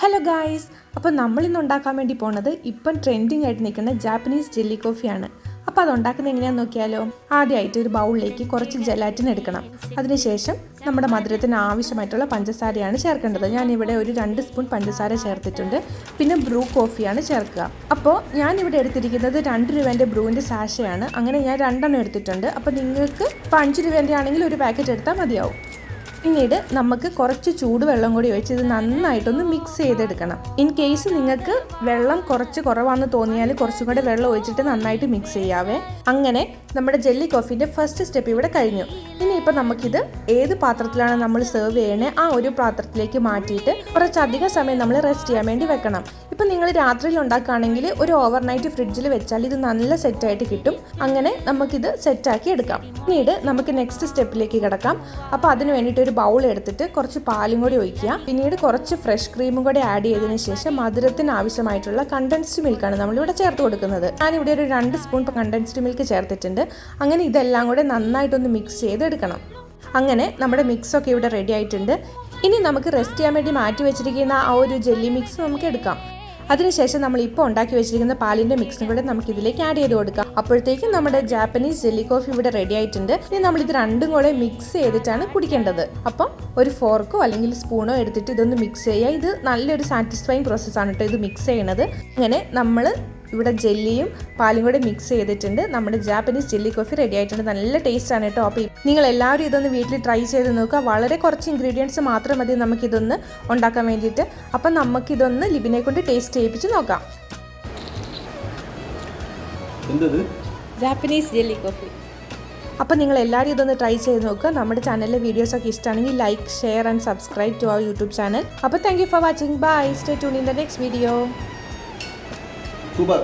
Hello guys, അപ്പോൾ നമ്മളിന്ന് ഉണ്ടാക്കാൻ വേണ്ടി പോണത് ഇപ്പം ട്രെൻഡിങ് ആയിട്ട് നിൽക്കുന്ന ജാപ്പനീസ് ജെല്ലി കോഫിയാണ്. അപ്പോൾ അത് ഉണ്ടാക്കുന്നത് എങ്ങനെയാണെന്ന് നോക്കിയാലോ. ആദ്യമായിട്ട് ഒരു ബൗളിലേക്ക് കുറച്ച് ജെലാറ്റിൻ എടുക്കണം. അതിനുശേഷം നമ്മുടെ മധുരത്തിന് ആവശ്യമായിട്ടുള്ള പഞ്ചസാരയാണ് ചേർക്കേണ്ടത്. ഞാനിവിടെ ഒരു 2 സ്പൂൺ പഞ്ചസാര ചേർത്തിട്ടുണ്ട്. പിന്നെ ബ്രൂ കോഫിയാണ് ചേർക്കുക. അപ്പോൾ ഞാനിവിടെ എടുത്തിരിക്കുന്നത് 2 രൂപേൻ്റെ ബ്രൂവിൻ്റെ സാഷയാണ്. അങ്ങനെ ഞാൻ 2 എടുത്തിട്ടുണ്ട്. അപ്പോൾ നിങ്ങൾക്ക് ഇപ്പോൾ 5 രൂപേൻ്റെ ആണെങ്കിൽ ഒരു പാക്കറ്റ് എടുത്താൽ മതിയാവും. പിന്നീട് നമുക്ക് കുറച്ച് ചൂടുവെള്ളം കൂടി ഒഴിച്ച് ഇത് നന്നായിട്ടൊന്ന് മിക്സ് ചെയ്തെടുക്കണം. ഇൻ കേസ് നിങ്ങൾക്ക് വെള്ളം കുറച്ച് കുറവാണെന്ന് തോന്നിയാൽ കുറച്ചും കൂടെ വെള്ളം ഒഴിച്ചിട്ട് നന്നായിട്ട് മിക്സ് ചെയ്യാവേ. അങ്ങനെ നമ്മുടെ ജെല്ലി കോഫീൻ്റെ ഫസ്റ്റ് സ്റ്റെപ്പ് ഇവിടെ കഴിഞ്ഞു. ഇനിയിപ്പോൾ നമുക്കിത് ഏത് പാത്രത്തിലാണ് നമ്മൾ സെർവ് ചെയ്യണേ ആ ഒരു പാത്രത്തിലേക്ക് മാറ്റിയിട്ട് കുറച്ചധികം സമയം നമ്മൾ റെസ്റ്റ് ചെയ്യാൻ വേണ്ടി വെക്കണം. ഇപ്പം നിങ്ങൾ രാത്രിയിൽ ഉണ്ടാക്കുകയാണെങ്കിൽ ഒരു ഓവർനൈറ്റ് ഫ്രിഡ്ജിൽ വെച്ചാൽ ഇത് നല്ല സെറ്റായിട്ട് കിട്ടും. അങ്ങനെ നമുക്കിത് സെറ്റാക്കി എടുക്കാം. പിന്നീട് നമുക്ക് നെക്സ്റ്റ് സ്റ്റെപ്പിലേക്ക് കിടക്കാം. അപ്പോൾ അതിന് വേണ്ടിയിട്ട് ഒരു ബൗൾ എടുത്തിട്ട് കുറച്ച് പാലും കൂടി ഒഴിക്കുക. പിന്നീട് കുറച്ച് ഫ്രഷ് ക്രീമും കൂടി ആഡ് ചെയ്തതിന് ശേഷം മധുരത്തിന് ആവശ്യമായിട്ടുള്ള കണ്ടൻസ്ഡ് മിൽക്കാണ് നമ്മളിവിടെ ചേർത്ത് കൊടുക്കുന്നത്. ഞാനിവിടെ ഒരു 2 സ്പൂൺ കണ്ടൻസ്ഡ് മിൽക്ക് ചേർത്തിട്ടുണ്ട്. അങ്ങനെ ഇതെല്ലാം കൂടെ നന്നായിട്ടൊന്ന് മിക്സ് ചെയ്തെടുക്കണം. അങ്ങനെ നമ്മുടെ മിക്സൊക്കെ ഇവിടെ റെഡി ആയിട്ടുണ്ട്. ഇനി നമുക്ക് റെസ്റ്റ് ചെയ്യാൻ വേണ്ടി മാറ്റി വെച്ചിരിക്കുന്ന ആ ഒരു ജെല്ലി മിക്സ് നമുക്ക് എടുക്കാം. അതിനുശേഷം നമ്മൾ ഇപ്പോൾ ഉണ്ടാക്കി വെച്ചിരിക്കുന്ന പാലിൻ്റെ മിക്സും കൂടെ നമുക്ക് ഇതിലേക്ക് ആഡ് ചെയ്ത് കൊടുക്കാം. അപ്പോഴത്തേക്കും നമ്മുടെ ജാപ്പനീസ് ജെല്ലി കോഫി ഇവിടെ റെഡി ആയിട്ടുണ്ട്. ഇനി നമ്മൾ ഇത് രണ്ടും കൂടെ മിക്സ് ചെയ്തിട്ടാണ് കുടിക്കേണ്ടത്. അപ്പം ഒരു ഫോർക്കോ അല്ലെങ്കിൽ സ്പൂണോ എടുത്തിട്ട് ഇതൊന്ന് മിക്സ് ചെയ്യുക. ഇത് നല്ലൊരു സാറ്റിസ്ഫൈങ് പ്രോസസ്സാണ് കേട്ടോ ഇത് മിക്സ് ചെയ്യണത്. അങ്ങനെ നമ്മൾ ഇവിടെ ജെല്ലിയും പാലും കൂടെ മിക്സ് ചെയ്തിട്ടുണ്ട്. നമ്മുടെ ജാപ്പനീസ് ജെല്ലി കോഫി റെഡി ആയിട്ടുണ്ട്. നല്ല ടേസ്റ്റാണ് കേട്ടോ. അപ്പോൾ നിങ്ങൾ എല്ലാവരും ഇതൊന്ന് വീട്ടിൽ ട്രൈ ചെയ്ത് നോക്കുക. വളരെ കുറച്ച് ഇൻഗ്രീഡിയൻസ് മാത്രം മതി നമുക്കിതൊന്ന് ഉണ്ടാക്കാൻ വേണ്ടിയിട്ട്. അപ്പം നമുക്കിതൊന്ന് ലിബിനെ കൊണ്ട് ടേസ്റ്റ് ചെയ്യിപ്പിച്ച് നോക്കാം. Japanese jelly coffee. അപ്പോൾ നിങ്ങൾ എല്ലാവരും ഇതൊന്ന് ട്രൈ ചെയ്ത് നോക്കുക. നമ്മുടെ ചാനലിലെ വീഡിയോസൊക്കെ ഇഷ്ടമാണെങ്കിൽ like, share and subscribe to our YouTube channel. അപ്പോൾ thank you for watching. Bye. Stay tune in the next video. Super.